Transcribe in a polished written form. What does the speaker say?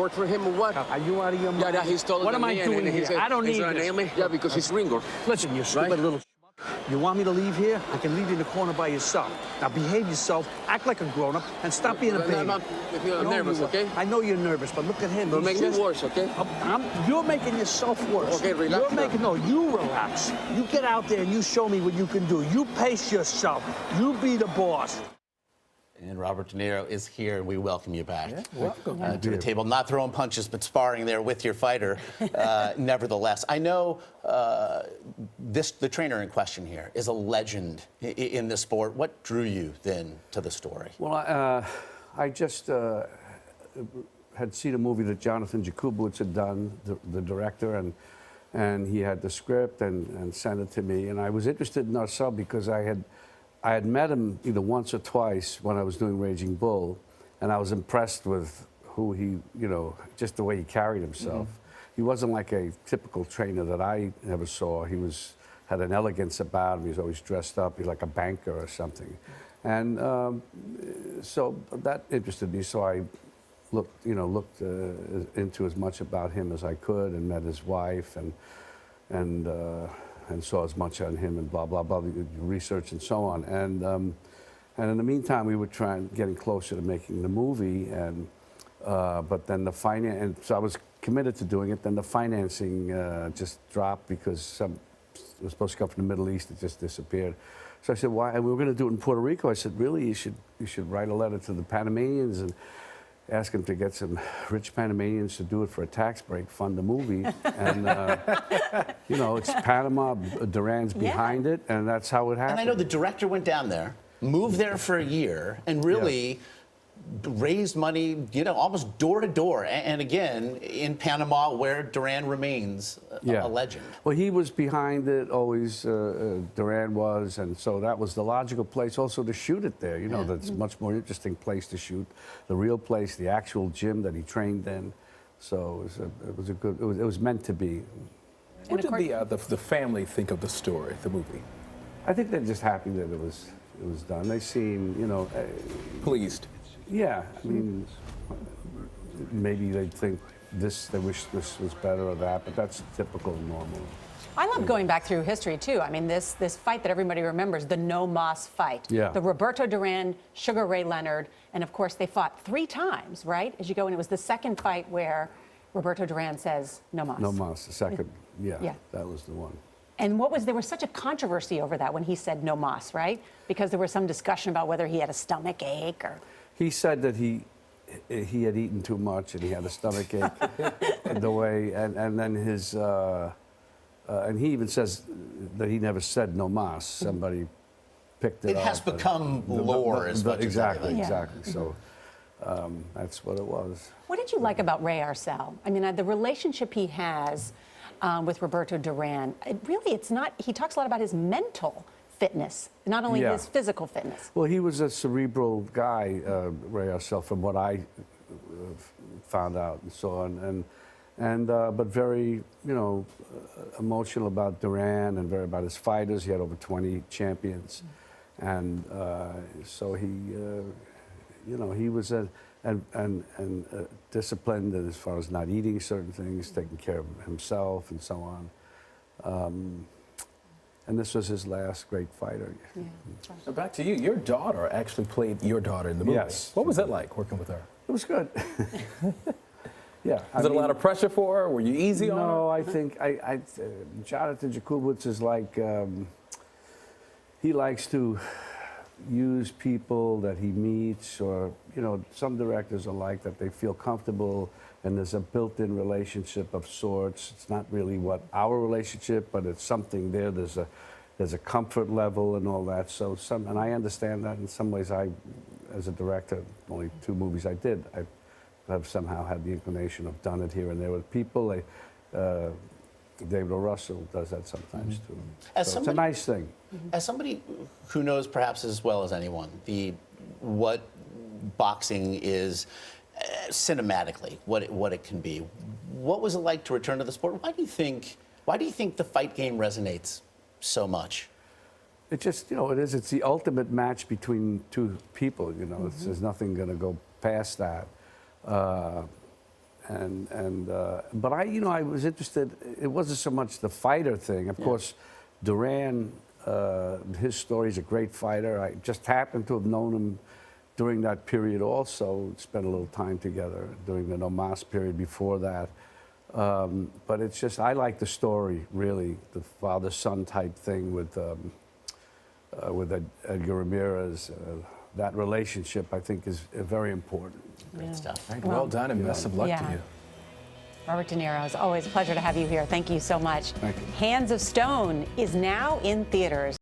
work for him or what? Are you out of your mind? Yeah, he's taller What than am I me, doing and he here? said, I don't he's need gonna this. nail me? Yeah, because he's Ringo. Listen, you stupid Right? little. You want me to leave here? I can leave you in the corner by yourself. Now behave yourself, act like a grown-up, and stop being a baby. I'm nervous, okay? I know you're nervous, but look at him. Don't make me worse, okay? You're making yourself worse. Okay, relax now. You relax. You get out there and you show me what you can do. You pace yourself. You be the boss. And Robert De Niro is here, and we welcome you back Welcome. to the table. Not throwing punches, but sparring there with your fighter, nevertheless. I know the trainer in question here is a legend in this sport. What drew you then to the story? Well, I just had seen a movie that Jonathan Jakubowicz had done, the director, and he had the script and sent it to me. And I was interested in Arcel because I had met him either once or twice when I was doing Raging Bull, and I was impressed with who he, just the way he carried himself. He wasn't like a typical trainer that I ever saw. He had an elegance about him. He was always dressed up. He was like a banker or something. And so that interested me. So I looked into as much about him as I could, and met his wife, and saw as much on him, and blah blah blah, research and so on. And in the meantime, we were getting closer to making the movie, but then and so I was committed to doing it. Then the financing just dropped because it was supposed to come from the Middle East. It just disappeared. So I said, why? And we were going to do it in Puerto Rico. I said, really, you should write a letter to the Panamanians and ask them to get some rich Panamanians to do it for a tax break, fund the movie. And, it's Panama, Duran's behind it, and that's how it happened. And I know the director went down there, moved there for a year, and really raised money, almost door to door. And again, in Panama, where Duran remains a legend. Well, he was behind it always, Duran was, and so that was the logical place also to shoot it there. That's a much more interesting place to shoot, the real place, the actual gym that he trained in. So it was meant to be. What did the family think of the story, the movie? I think they're just happy that it was done. They seem, pleased. Yeah, I mean, maybe they think they wish this was better or that, but that's typical and normal. I love going back through history, too. I mean, this fight that everybody remembers, the No Mas fight. Yeah. The Roberto Durán, Sugar Ray Leonard, and of course, they fought 3 times, right? As you go, and it was the second fight where Roberto Durán says, no mas. No mas, the second, yeah, that was the one. And there was such a controversy over that when he said no mas, right? Because there was some discussion about whether he had a stomach ache or... He said that he had eaten too much and he had a stomach ache and then and he even says that he never said no mas. Somebody picked it up. It has become lore as much exactly. as So that's what it was. What did you like about Ray Arcel? I mean, the relationship he has with Roberto Durán, he talks a lot about his mental fitness, not only his physical fitness. Well, he was a cerebral guy, Ray Arcel, from what I found out and saw, but very, emotional about Durán and very about his fighters. He had over 20 champions, and so he was disciplined as far as not eating certain things, taking care of himself, and so on. And this was his last great fighter. Yeah. So back to you. Your daughter actually played your daughter in the movie. Yes. What was that like, working with her? It was good. Yeah. Was it a lot of pressure for her? Were you easy on her? No, I think Jonathan Jakubowicz is like, he likes to use people that he meets, or, some directors are like that. They feel comfortable and there's a built-in relationship of sorts. It's not really our relationship, but it's something there. There's a comfort level and all that. So and I understand that in some ways. As a director, only 2 movies I did, I have somehow had the inclination of done it here and there with people. David O. Russell does that sometimes too. So it's a nice thing. As somebody who knows perhaps as well as anyone what boxing is cinematically, what it can be, what was it like to return to the sport? Why do you think the fight game resonates so much? It just, it is. It's the ultimate match between 2 people. There's nothing going to go past that. But I was interested. It wasn't so much the fighter thing. Of course, Duran, his story is a great fighter. I just happened to have known him during that period also. Spent a little time together during the No Mas period before that. But it's just, I like the story, really, the father-son type thing with Edgar Ramirez. That relationship, I think, is very important. Great stuff. Right, well done, and best of luck to you. Robert De Niro, it's always a pleasure to have you here. Thank you so much. Thank you. Hands of Stone is now in theaters.